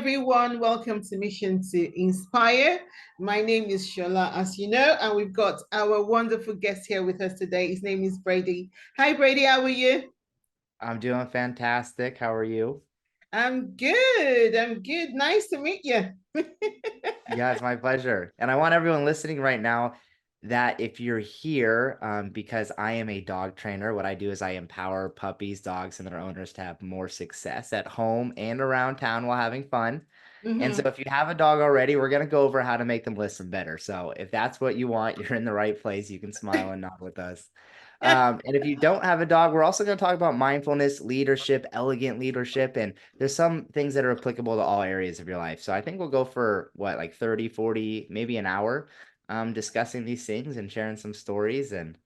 everyone. Welcome to Mission to Inspire. My name is Shola, as you know, and we've got our wonderful guest here with us today. His name is Brady. Hi, Brady. How are you? I'm doing fantastic. How are you? I'm good. I'm good. Nice to meet you. Yeah, it's my pleasure. And I want everyone listening right now that if you're here, because I am a dog trainer, what I do is I empower puppies, dogs, and their owners to have more success at home and around town while having fun. And so Mhm. if you have a dog already, we're going to go over how to make them listen better. So if that's what you want, you're in the right place. You can smile and nod with us. And if you don't have a dog, we're also going to talk about mindfulness, leadership, elegant leadership, and there's some things that are applicable to all areas of your life. So I think we'll go for what, like 30, 40, maybe an hour, discussing these things and sharing some stories. And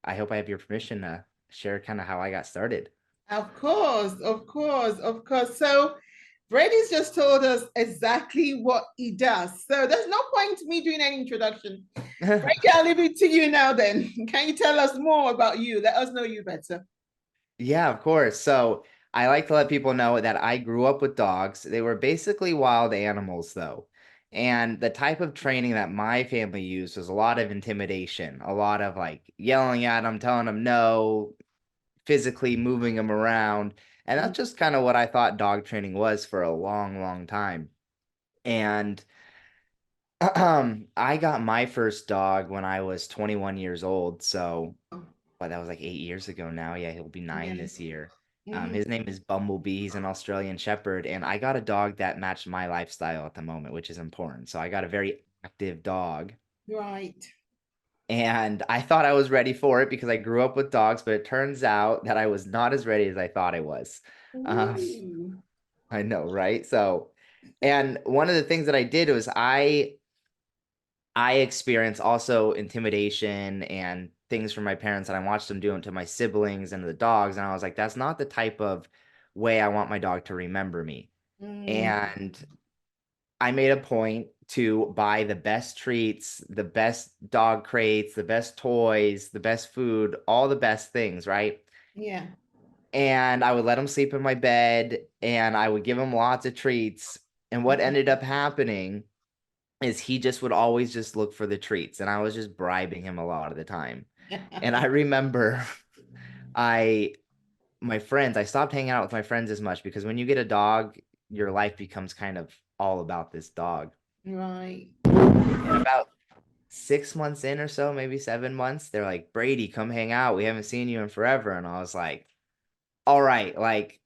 I hope I have your permission to share kind of how I got started. Of course, of course, of course. So, Brady's just told us exactly what he does. So, there's no point to me doing any introduction. Brady, I'll leave it to you now then. Can you tell us more about you? Let us know you better. Yeah, of course. So I like to let people know that I grew up with dogs. They were basically wild animals, though. And the type of training that my family used was a lot of intimidation, a lot of like yelling at them, telling them no, physically moving them around. And that's just kind of what I thought dog training was for a long, long time. And I got my first dog when I was 21 years old. So well, that was like 8 years ago now. Yeah, he'll be nine Yeah. this year. Mhm. His name is Bumblebee. He's an Australian Shepherd, and I got a dog that matched my lifestyle at the moment, which is important. So I got a very active dog, Right. and I thought I was ready for it because I grew up with dogs, but it turns out that I was not as ready as I thought I was. Um, Ooh. I know, right? So, and one of the things that I did was I experienced also intimidation and things from my parents, and I watched them do it to my siblings and the dogs, and I was like, that's not the type of way I want my dog to remember me. Mm. And I made a point to buy the best treats, the best dog crates, the best toys, the best food, all the best things, right? Yeah. And I would let him sleep in my bed, and I would give him lots of treats. And what ended up happening is he just would always just look for the treats, and I was just bribing him a lot of the time. And I remember I my friends, I stopped hanging out with my friends as much because when you get a dog, your life becomes kind of all about this dog. Right. And about 6 months in or so, maybe 7 months, they're like, Brady, come hang out. We haven't seen you in forever. And I was like, all right, like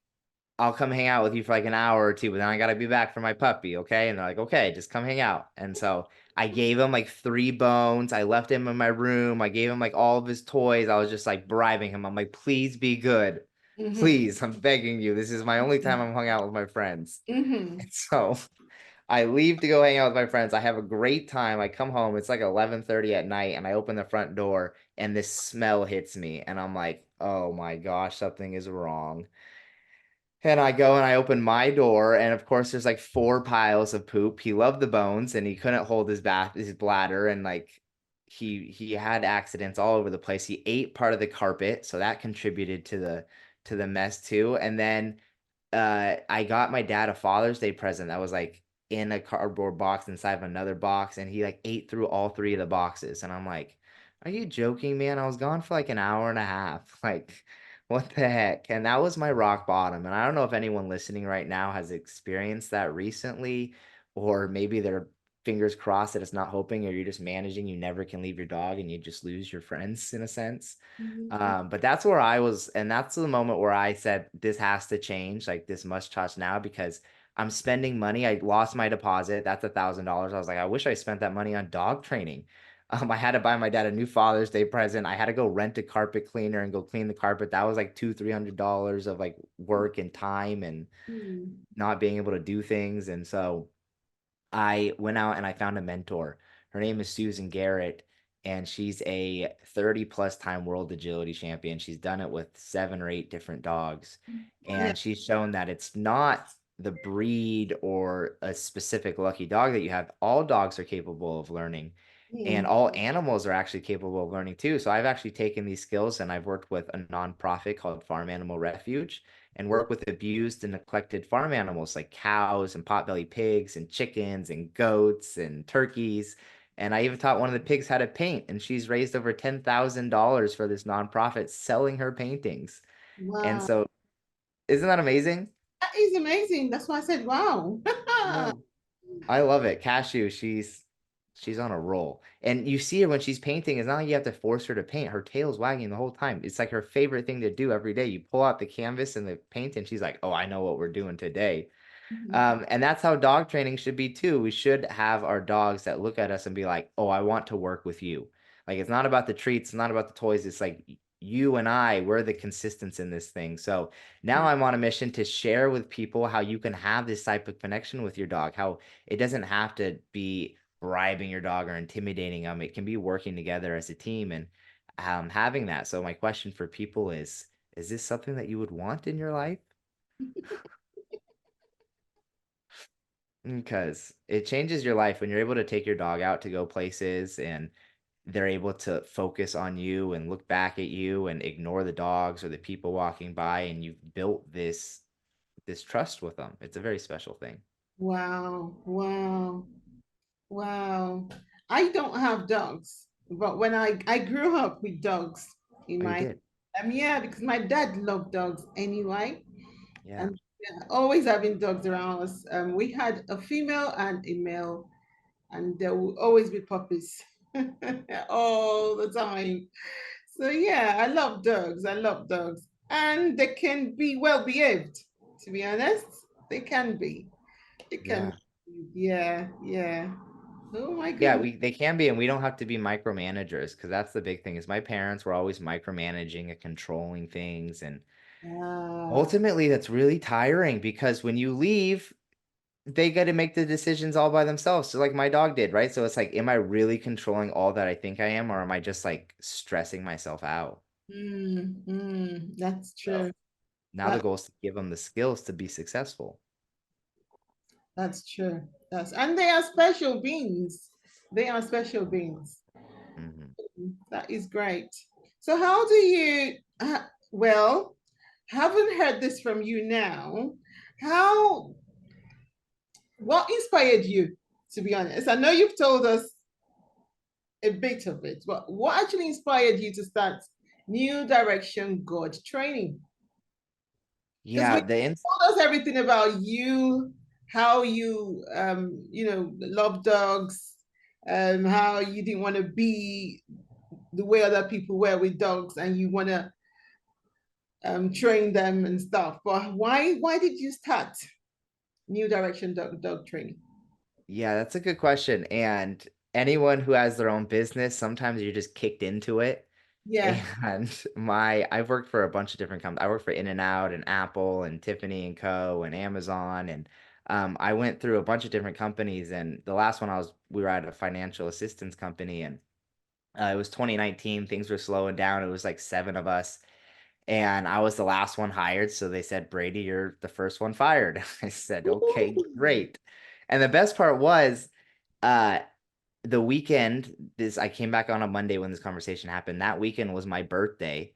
I'll come hang out with you for like an hour or two, but then I gotta be back for my puppy, okay? And they're like, okay, just come hang out. And so I gave him like 3 bones. I left him in my room. I gave him like all of his toys. I was just like bribing him. I'm like, please be good. Mm-hmm. Please, I'm begging you. This is my only time I'm hung out with my friends. Mm-hmm. And so I leave to go hang out with my friends. I have a great time. I come home. It's like 11:30 at night, and I open the front door, and this smell hits me, and I'm like, oh my gosh, something is wrong. And I go and I open my door, and of course, there's like 4 piles of poop. He loved the bones, and he couldn't hold his bladder, and like he had accidents all over the place. He ate part of the carpet, so that contributed to the mess too. And then I got my dad a Father's Day present that was like in a cardboard box inside of another box, and he like ate through all three of the boxes. And I'm like, are you joking, man? I was gone for like an hour and a half. Like, what the heck? And that was my rock bottom. And I don't know if anyone listening right now has experienced that recently, or maybe they're fingers crossed that it's not hoping, or you're just managing. You never can leave your dog and you just lose your friends in a sense. Mm-hmm. But that's where I was, and that's the moment where I said, this has to change. Like, this must change now because I'm spending money. I lost my deposit. That's $1,000. I was like, I wish I spent that money on dog training. I had to buy my dad a new Father's Day present. I had to go rent a carpet cleaner and go clean the carpet. That was like $200-$300 of like work and time and not being able to do things. And so I went out and I found a mentor. Her name is Susan Garrett, and she's a 30 plus time world agility champion. She's done it with 7 or 8 different dogs. Yeah. And she's shown that it's not the breed or a specific lucky dog that you have. All dogs are capable of learning. And Hmm. all animals are actually capable of learning too. So I've actually taken these skills and I've worked with a nonprofit called Farm Animal Refuge and work with abused and neglected farm animals like cows and potbelly pigs and chickens and goats and turkeys. And I even taught one of the pigs how to paint, and she's raised over $10,000 for this nonprofit selling her paintings. And Wow. so, isn't that amazing? That is amazing. That's why I said, wow. Yeah. I love it. Cashew, she's on a roll. And you see her when she's painting, it's not like you have to force her to paint. Her tail's wagging the whole time. It's like her favorite thing to do every day. You pull out the canvas and the paint, and she's like, "Oh, I know what we're doing today." And that's how dog training should be too. We should have our dogs that look at us and be like, "Oh, I want to work with you." Like it's not about the treats, it's not about the toys. It's like you and I, we're the consistents in this thing. So now I'm on a mission to share with people how you can have this type of connection with your dog, how it doesn't have to be bribing your dog or intimidating them. It can be working together as a team and having that. So my question for people is this something that you would want in your life? Because it changes your life when you're able to take your dog out to go places and they're able to focus on you and look back at you and ignore the dogs or the people walking by, and you've built this trust with them. It's a very special thing. Wow. Wow. Wow. I don't have dogs, but when I grew up with dogs in Oh, you my did? yeah, because my dad loved dogs anyway. Yeah. And yeah, always having dogs around us. We had a female and a male, and there will always be puppies all the time. So yeah, I love dogs. I love dogs. And they can be well behaved, to be honest. They can be. They can Yeah. be. Yeah, yeah. Oh my Yeah, goodness. we they can be, and we don't have to be micromanagers because that's the big thing is my parents were always micromanaging and controlling things, and Ah, ultimately that's really tiring because when you leave they got to make the decisions all by themselves. So like my dog did, right? So it's like, am I really controlling all that I think I am, or am I just like stressing myself out? that's So true. now the That goal is to give them the skills to be successful. that's true. That's and they are special beings. They are special beings. Hmm. That is great. So how do you well, haven't heard this from you now. How what inspired you, to be honest? I know you've told us a bit of it, but what actually inspired you to start New Direction God Training? Because Yeah, we the ins told us everything about you, how you love dogs, how you didn't want to be the way other people were with dogs, and you want to train them and stuff. But why did you start New Direction dog training? yeah, that's a good question. And anyone who has their own business, sometimes you're just kicked into it. Yeah. And I've worked for a bunch of different companies. I worked for In and Out and Apple and Tiffany and Co. and Amazon. And I went through a bunch of different companies. And the last one we were at a financial assistance company. And it was 2019. Things were slowing down. It was like seven of us. And I was the last one hired. So they said, Brady, you're the first one fired. I said, okay, Ooh. great. And the best part was, uh, the weekend, this I came back on a Monday when this conversation happened. That weekend was my birthday,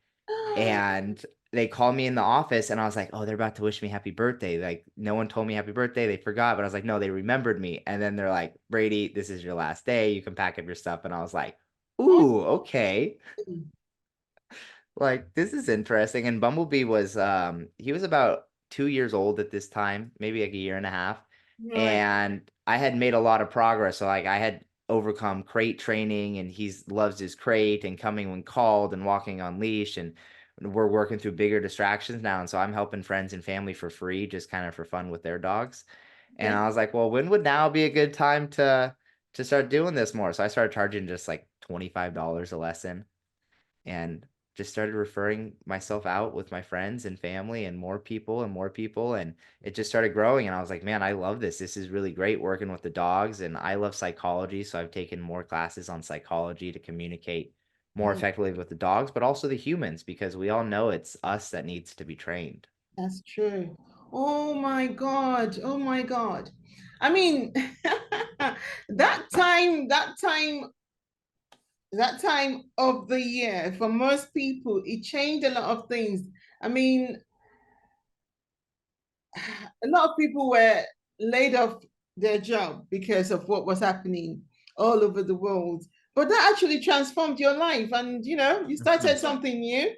and they called me in the office, and I was like, "Oh, they're about to wish me happy birthday." Like no one told me happy birthday. They forgot, but I was like, "No, they remembered me." And then they're like, "Brady, this is your last day. You can pack up your stuff." And I was like, "Ooh, okay." Like this is interesting. And Bumblebee was he was about 2 years old at this time, maybe like a year and a half. Right. And I had made a lot of progress. So like I had overcome crate training and he's loves his crate and coming when called and walking on leash and we're working through bigger distractions now. And so I'm helping friends and family for free, just kind of for fun with their dogs. And Okay. I was like, well, when would now be a good time to start doing this more? So I started charging just like $25 a lesson and just started referring myself out with my friends and family and more people and it just started growing and I was like, man, I love this. This is really great working with the dogs and I love psychology, so I've taken more classes on psychology to communicate more Mm, effectively with the dogs, but also the humans because we all know it's us that needs to be trained. that's true. Oh my God. Oh my God. I mean, that time that time of the year, for most people, it changed a lot of things. I mean, a lot of people were laid off their job because of what was happening all over the world. But that actually transformed your life, and you started something new.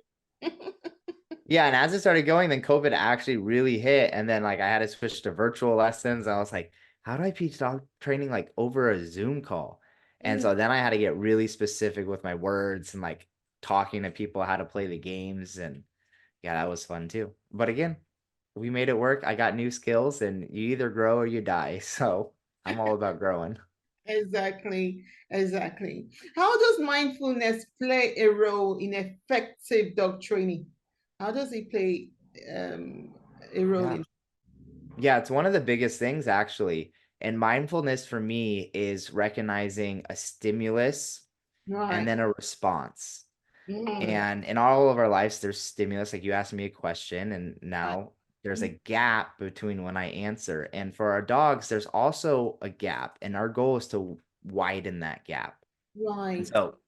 Yeah, and as it started going, then COVID actually really hit. And then like I had to switch to virtual lessons. I was like, how do I teach dog training like over a Zoom call? And Mm, so then I had to get really specific with my words and like talking to people how to play the games. And yeah, that was fun too. But again, we made it work. I got new skills and you either grow or you die. So I'm all about growing. exactly, exactly. How does mindfulness play a role in effective dog training? How does it play um, a role Yeah. in? Yeah, it's one of the biggest things actually. And mindfulness for me is recognizing a stimulus and Right. then a response. Mm, And in all of our lives, there's stimulus. Like you asked me a question, and right. now there's a gap between when I answer. And for our dogs, there's also a gap. And our goal is to widen that gap. And Right. so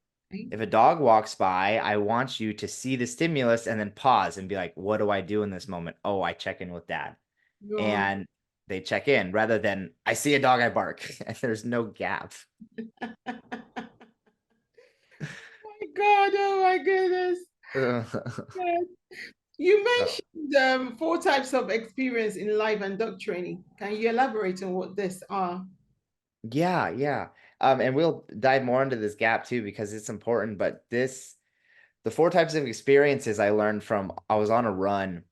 if a dog walks by, I want you to see the stimulus and then pause and be like, what do I do in this moment? Oh, I check in with dad. Right. And they check in rather than I see a dog, I bark. And there's no gap. My God, oh my goodness. Yes. You So mentioned four types of experience in life and dog training. Can you elaborate on what these are? yeah, yeah. And we'll dive more into this gap too because it's important. But the four types of experiences I learned from I was on a run,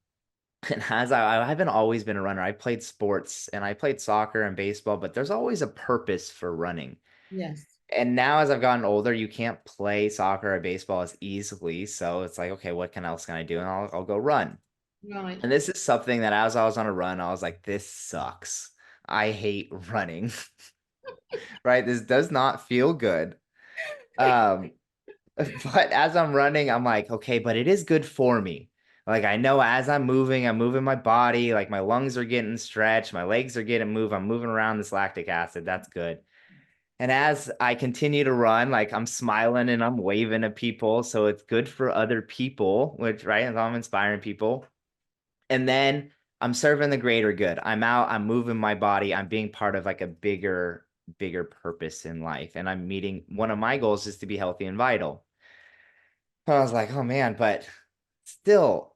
and as I haven't always been a runner. I played sports and I played soccer and baseball, but there's always a purpose for running. Yes. And now as I've gotten older, you can't play soccer or baseball as easily. So it's like, okay, what can else can I do? And I'll go run. Right. And this is something that as I was on a run, I was like, this sucks. I hate running, right? This does not feel good. Um, but as I'm running, I'm like, okay, but it is good for me. Like I know as I'm moving my body, like my lungs are getting stretched, my legs are getting moved, I'm moving around this lactic acid. That's good. And as I continue to run, like I'm smiling and I'm waving at people. So it's good for other people, which, right? And I'm inspiring people. And then I'm serving the greater good. I'm out, I'm moving my body, I'm being part of like a bigger purpose in life. And I'm meeting one of my goals is to be healthy and vital. I was like, oh man, but still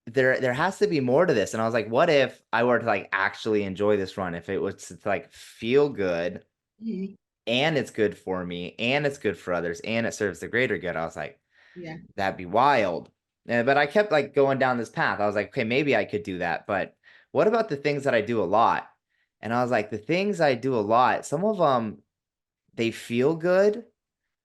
there has to be more to this. And I was like, what if I were to like actually enjoy this run? If it was to like feel good Mhm. and it's good for me and it's good for others and it serves the greater good. I was like, Yeah. that'd be wild. But I kept like going down this path. I was like, okay, maybe I could do that. But what about the things that I do a lot? And I was like, the things I do a lot, some of them they feel good,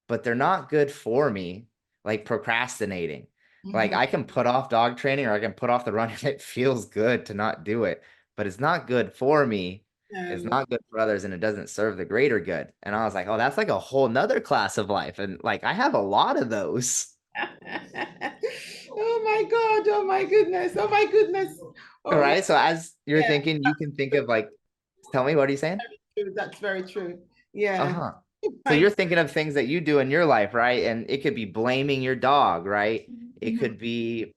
but they're not good for me, like procrastinating. Like Mhm. I can put off dog training or I can put off the run and it feels good to not do it, but it's not good for me. It's Um, not good for others and it doesn't serve the greater good. And I was like, oh, that's like a whole nother class of life. And like I have a lot of those. oh my God. Oh my goodness. Oh my goodness. Oh my, Right. So as you're yeah. thinking, you can think of like, tell me, what are you saying? True. That's very true. Yeah. Uh-huh. So Right. you're thinking of things that you do in your life, right? And it could be blaming your dog, right? It Mhm. could be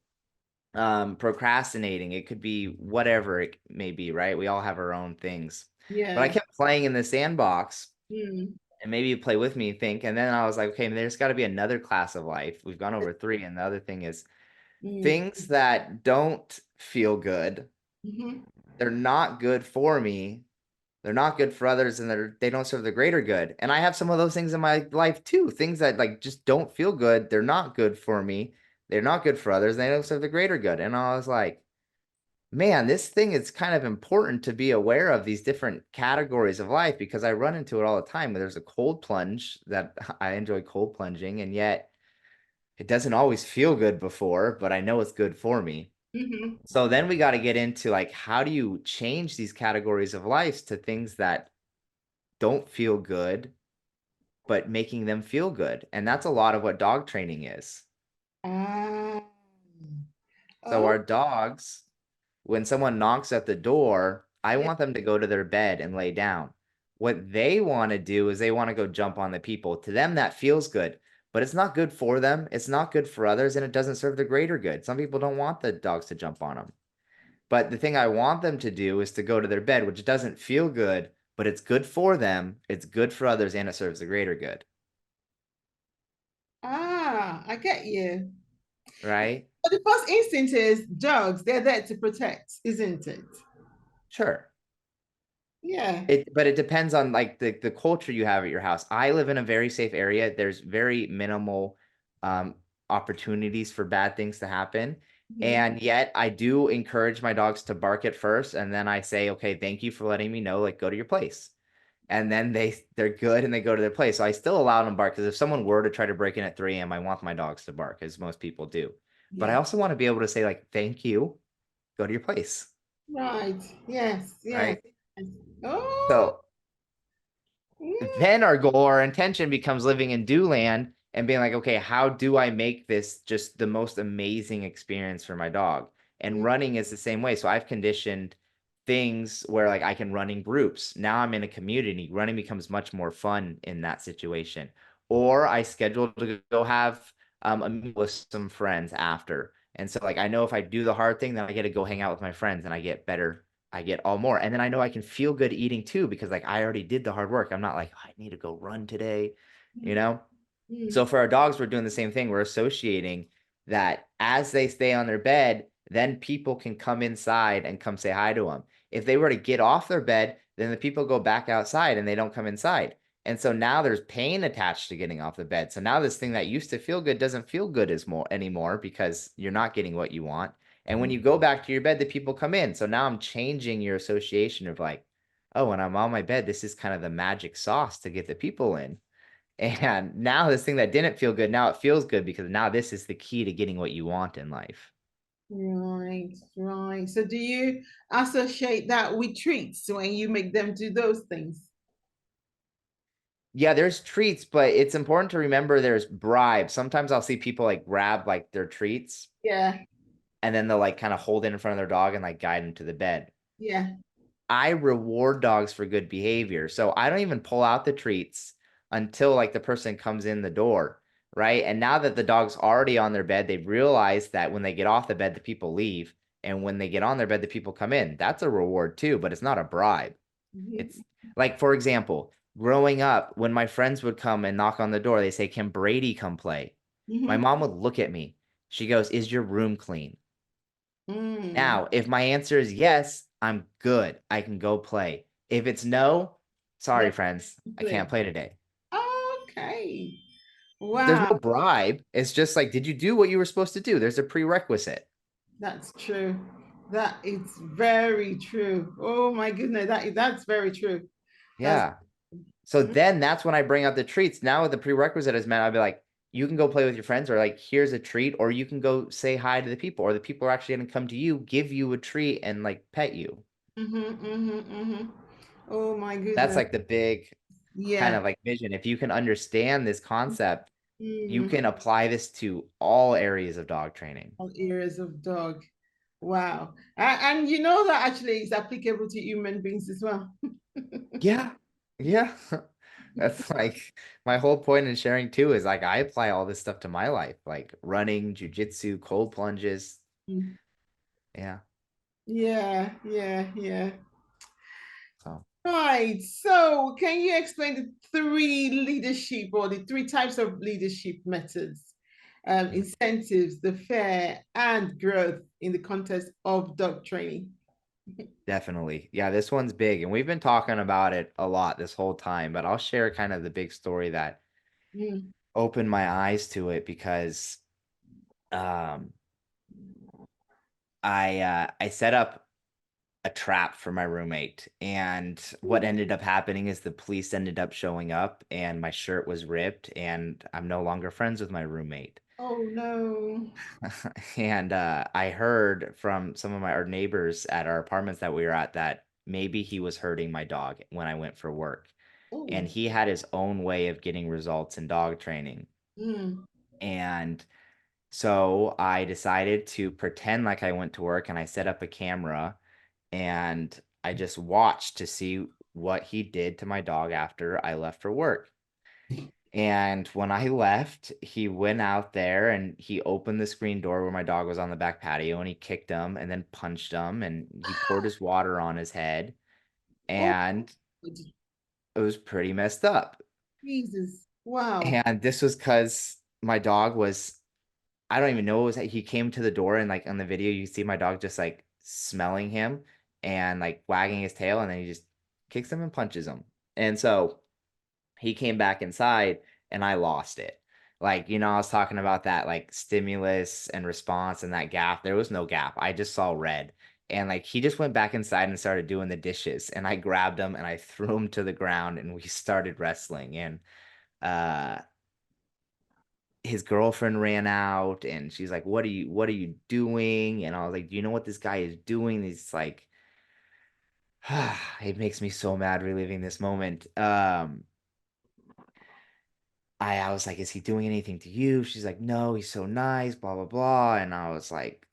procrastinating, it could be whatever it may be, right? We all have our own things. But I Yeah. kept playing in the sandbox Mm, and maybe you play with me and think, and then I was like, okay, there's got to be another class of life. We've gone over three, and the other thing is mm, things that don't feel good, mhm. they're not good for me, they're not good for others, and they don't serve the greater good. And I have some of those things in my life too, things that like just don't feel good, they're not good for me, they're not good for others, they don't serve the greater good. And I was like, man, this thing is kind of important to be aware of these different categories of life because I run into it all the time. There's a cold plunge that I enjoy cold plunging, and yet it doesn't always feel good before, but I know it's good for me. Mhm. So then we got to get into like, how do you change these categories of life to things that don't feel good, but making them feel good? And that's a lot of what dog training is. Ah. So Oh. our dogs, when someone knocks at the door, I Yeah. want them to go to their bed and lay down. What they want to do is they want to go jump on the people. To them, that feels good. but it's not good for them. It's not good for others, and it doesn't serve the greater good. Some people don't want the dogs to jump on them. But the thing I want them to do is to go to their bed, which doesn't feel good, but it's good for them, it's good for others, and it serves the greater good. Ah, I get you. Right? But the first instinct is dogs, they're there to protect, isn't it? Sure. Yeah. But it depends on like the culture you have at your house. I live in a very safe area. There's very minimal um, opportunities for bad things to happen. Mhm. And yet I do encourage my dogs to bark at first, and then I say, okay, thank you for letting me know, like go to your place. And then they're good and they go to their place. So I still allow them to bark because if someone were to try to break in at 3 a.m., I want my dogs to bark, as most people do. But I Yeah. also want to be able to say, like, thank you, go to your place. Right. Yes. Yes. Right. Yes. Oh. So then Mm, our goal, our intention becomes living in do land and being like, okay, how do I make this just the most amazing experience for my dog? And mm, running is the same way. So I've conditioned things where like I can run in groups. Now I'm in a community. Running becomes much more fun in that situation. Or I schedule to go have a meal with some friends after. And so like I know if I do the hard thing, then I get to go hang out with my friends and I get better. I get all more. And then I know I can feel good eating too because like I already did the hard work. I'm not like, "Oh, I need to go run today, you mm, know? mm, So for our dogs, we're doing the same thing. We're associating that as they stay on their bed, then people can come inside and come say hi to them. If they were to get off their bed, then the people go back outside and they don't come inside. And so now there's pain attached to getting off the bed. So now this thing that used to feel good doesn't feel good as more anymore because you're not getting what you want. And when mm. you go back to your bed, the people come in. So now I'm changing your association of like, oh, when I'm on my bed, this is kind of the magic sauce to get the people in. And now this thing that didn't feel good, now it feels good because now this is the key to getting what you want in life. Right. Right. So do you associate that with treats when you make them do those things? Yeah, there's treats, but it's important to remember there's bribes. Sometimes I'll see people like grab like their treats Yeah. and then they'll like kind of hold it in front of their dog and like guide them to the bed. Yeah. I reward dogs for good behavior. So I don't even pull out the treats until like the person comes in the door, right? And now that the dog's already on their bed, they've realized that when they get off the bed, the people leave. And when they get on their bed, the people come in. That's a reward too, but it's not a bribe. Mhm, It's like, for example, growing up, when my friends would come and knock on the door, they say, can Brady come play? My mhm, mom would look at me. She goes, is your room clean? mm. Now, if my answer is yes, I'm good. I can go play. If it's no, sorry, Then friends, I can't play. play today. Okay. There's Wow. no bribe. It's just like, did you do what you were supposed to do? There's a prerequisite. That's true. That is very true. Oh my goodness, that's very true. That's Yeah. So mm, then that's when I bring out the treats. Now with the prerequisite is met, I'll be like, you can go play with your friends, or like, here's a treat, or you can go say hi to the people, or the people are actually going to come to you, give you a treat, and like pet you. mhm. Oh my That's goodness. like the big kind Yeah. of like vision. If you can understand this concept, you Mm, can apply this to all areas of dog training. all areas of dog. Wow. And you know that actually is applicable to human beings as well. Yeah. Yeah. That's like my whole point in sharing too is like I apply all this stuff to my life, like running, jujitsu, cold plunges. Mm. Yeah. Yeah. So Right. So, can you explain the three leadership or the three types of leadership methods, incentives, the fair, and growth in the context of dog training? definitely. Yeah, this one's big. And we've been talking about it a lot this whole time, but I'll share kind of the big story that Mm, opened my eyes to it because um I set up a trap for my roommate. And what mm. ended up happening is the police ended up showing up and my shirt was ripped and I'm no longer friends with my roommate. Oh no. And I heard from some of our neighbors at our apartments that we were at that maybe he was hurting my dog when I went for work. And Oh. he had his own way of getting results in dog training. Mm, And so I decided to pretend like I went to work and I set up a camera and I just watched to see what he did to my dog after I left for work. And when I left, he went out there and he opened the screen door where my dog was on the back patio and he kicked him and then punched him and he poured his water on his head. Oh, And it was pretty messed up. Jesus. Wow. And this was because my dog was, I don't even know what was, he came to the door and like on the video, you see my dog just like smelling him and like wagging his tail and then he just kicks him and punches him. And so he came back inside and I lost it. Like, I was talking about that like stimulus and response and that gap. There was no gap. I just saw red. And like he just went back inside and started doing the dishes. And I grabbed him and I threw him to the ground and we started wrestling. And uh his girlfriend ran out and she's like, what are you doing? And I was like, do you know what this guy is doing? He's like, it makes me so mad reliving this moment. I was like, is he doing anything to you? She's like, no, he's so nice, blah, blah, blah. And I was like,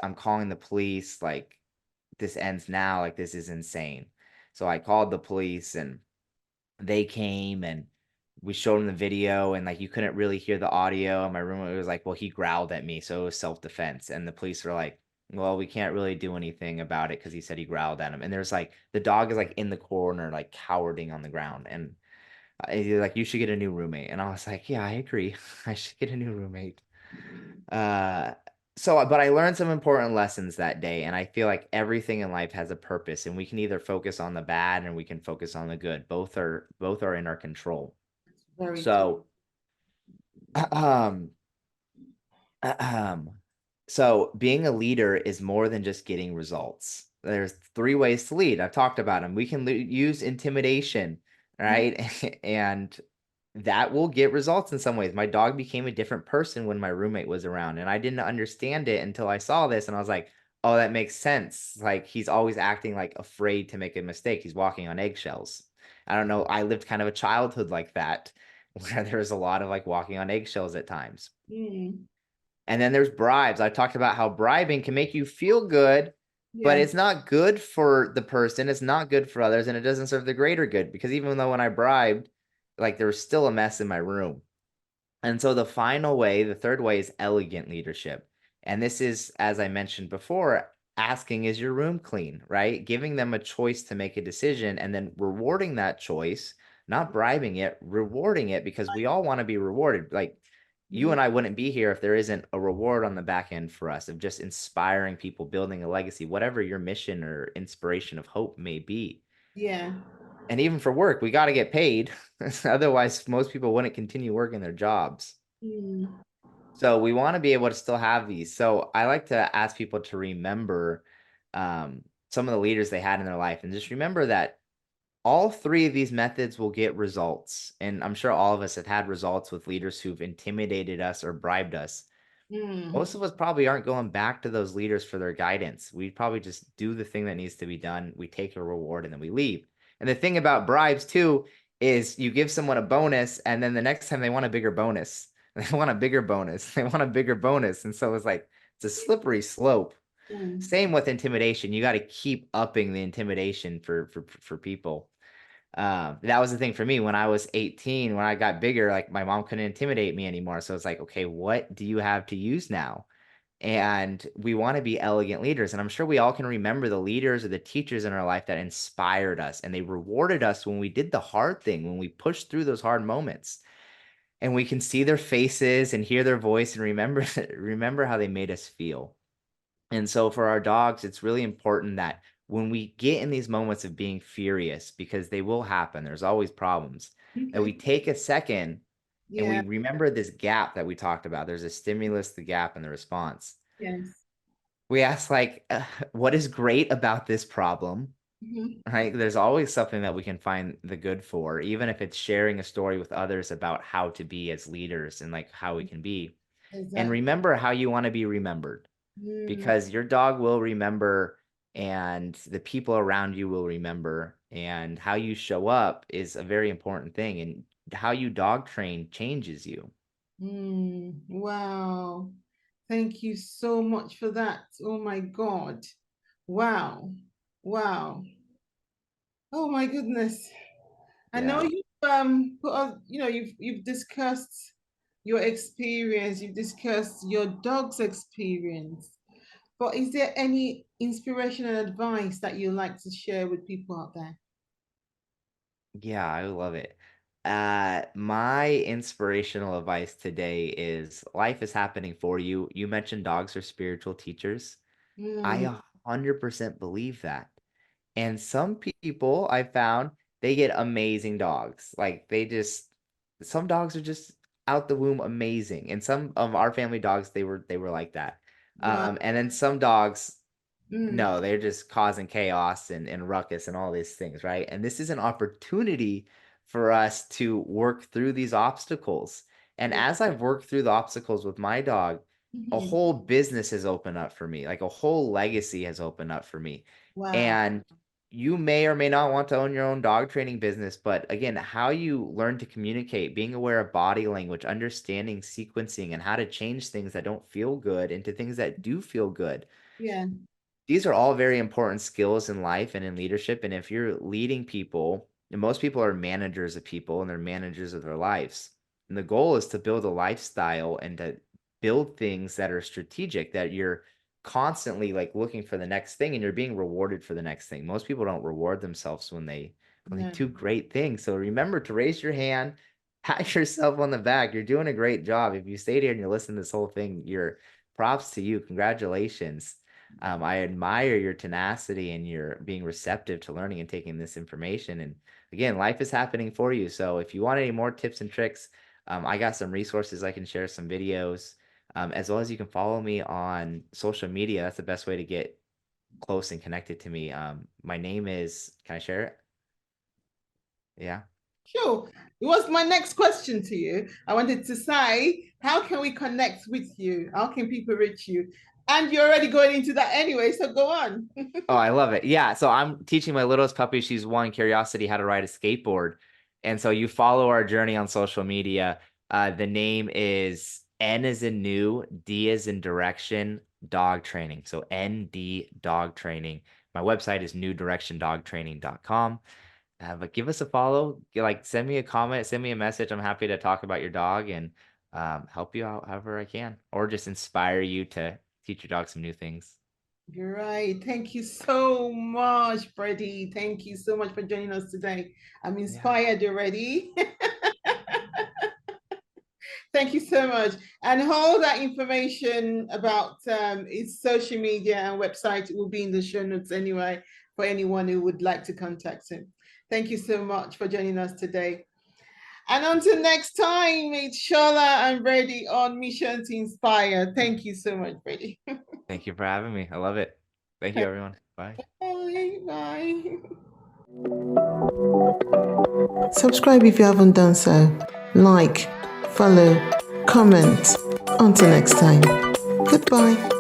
I'm calling the police. Like, this ends now. Like, this is insane. So I called the police and they came and we showed them the video and like you couldn't really hear the audio. And my roommate was like, well, he growled at me. So it was self-defense. And the police were like, well, we can't really do anything about it because he said he growled at him. And there's like, the dog is like in the corner, like cowering on the ground. And you're like, you should get a new roommate. And I was like, yeah, I agree. I should get a new roommate. Uh, but I learned some important lessons that day. And I feel like everything in life has a purpose and we can either focus on the bad and we can focus on the good. Both are in our control. Very true. So, um, so being a leader is more than just getting results. There's three ways to lead. I've talked about them. We can use intimidation, right? And that will get results in some ways. My dog became a different person when my roommate was around, and I didn't understand it until I saw this, and I was like, oh, that makes sense. Like he's always acting like afraid to make a mistake. He's walking on eggshells. I don't know. I lived kind of a childhood like that, where there was a lot of like walking on eggshells at times. Mm. And then there's bribes. I talked about how bribing can make you feel good, but Yeah. it's not good for the person. It's not good for others, and it doesn't serve the greater good because even though when I bribed, like there was still a mess in my room. And so the third way is elegant leadership. And this is, as I mentioned before, asking, is your room clean, right? Giving them a choice to make a decision and then rewarding that choice, not bribing it, rewarding it because we all want to be rewarded. Like you Mm. and I wouldn't be here if there isn't a reward on the back end for us of just inspiring people, building a legacy, whatever your mission or inspiration of hope may be. Yeah. And even for work, we got to get paid. Otherwise, most people wouldn't continue working their jobs. Mm. So we want to be able to still have these. So I like to ask people to remember some of the leaders they had in their life and just remember that all three of these methods will get results. And I'm sure all of us have had results with leaders who've intimidated us or bribed us. Mm. Most of us probably aren't going back to those leaders for their guidance. We probably just do the thing that needs to be done. We take a reward and then we leave. And the thing about bribes too is you give someone a bonus and then the next time they want a bigger bonus. They want a bigger bonus. They want a bigger bonus. And so it's like it's a slippery slope. Mm. Same with intimidation. You got to keep upping the intimidation for people. That was the thing for me when I was 18, when I got bigger, like my mom couldn't intimidate me anymore. So it's like, okay, what do you have to use now? And we want to be elegant leaders. And I'm sure we all can remember the leaders or the teachers in our life that inspired us and they rewarded us when we did the hard thing, when we pushed through those hard moments. And we can see their faces and hear their voice and remember how they made us feel. And so for our dogs, it's really important that when we get in these moments of being furious, because they will happen, there's always problems, that Okay. we take a second and we Yeah. remember this gap that we talked about. There's a stimulus, the gap, and the response. Yes. We ask, like, what is great about this problem? Mhm. Right? There's always something that we can find the good for, even if it's sharing a story with others about how to be as leaders and like how we can be. And Exactly. remember how you want to be remembered Mm. because your dog will remember and the people around you will remember and how you show up is a very important thing and how you dog train changes you. Mm. Wow. Thank you so much for that. Oh my God. Wow. Wow. Oh my goodness. I know Yeah. you You've discussed your experience, you've discussed your dog's experience, but is there any inspirational advice that you like to share with people out there? Yeah, I love it. My inspirational advice today is life is happening for you. You mentioned dogs are spiritual teachers. I Mm, 100% believe that. And some people I found they get amazing dogs. Like some dogs are just out the womb amazing. And some of our family dogs they were like that. wow. And then some dogs Mm, no, they're just causing chaos and ruckus and all these things, right? And this is an opportunity for us to work through these obstacles. And yeah. as I've worked through the obstacles with my dog, a Mhm. whole business has opened up for me, like a whole legacy has opened up for me. Wow. And you may or may not want to own your own dog training business, but again, how you learn to communicate, being aware of body language, understanding sequencing, and how to change things that don't feel good into things that do feel good, Yeah. these are all very important skills in life and in leadership. And if you're leading people, and most people are managers of people and they're managers of their lives. And the goal is to build a lifestyle and to build things that are strategic, that you're constantly like looking for the next thing and you're being rewarded for the next thing. Most people don't reward themselves when they No. do great things. So remember to raise your hand, pat yourself on the back. You're doing a great job. If you stayed here and you're listening to this whole thing, you're props to you. Congratulations. I admire your tenacity and your being receptive to learning and taking this information. And again, life is happening for you. So if you want any more tips and tricks, I got some resources I can share, some videos, as well as you can follow me on social media. That's the best way to get close and connected to me. My name is, can I share it? Yeah. Sure. It was my next question to you. I wanted to say, how can we connect with you? How can people reach you? And you're already going into that anyway, so go on. Oh, I love it. Yeah. So I'm teaching my littlest puppy, she's one, Curiosity, how to ride a skateboard. And so you follow our journey on social media. The name is N as in new, D as in direction, dog training. So ND dog training. My website is newdirectiondogtraining.com. But give us a follow. Like send me a comment, send me a message. I'm happy to talk about your dog and help you out however I can, or just inspire you to teach your dog some new things. You're right. Thank you so much, Brady. Thank you so much for joining us today. I'm Yeah. inspired already. Thank you so much. And all that information about his social media and website will be in the show notes anyway for anyone who would like to contact him. Thank you so much for joining us today. And until next time, it's Shola and Brady on Mission to Inspire. Thank you so much, Brady. Thank you for having me. I love it. Thank you, everyone. Bye. Bye. Bye. Subscribe if you haven't done so. Like, follow, comment. Until next time. Goodbye.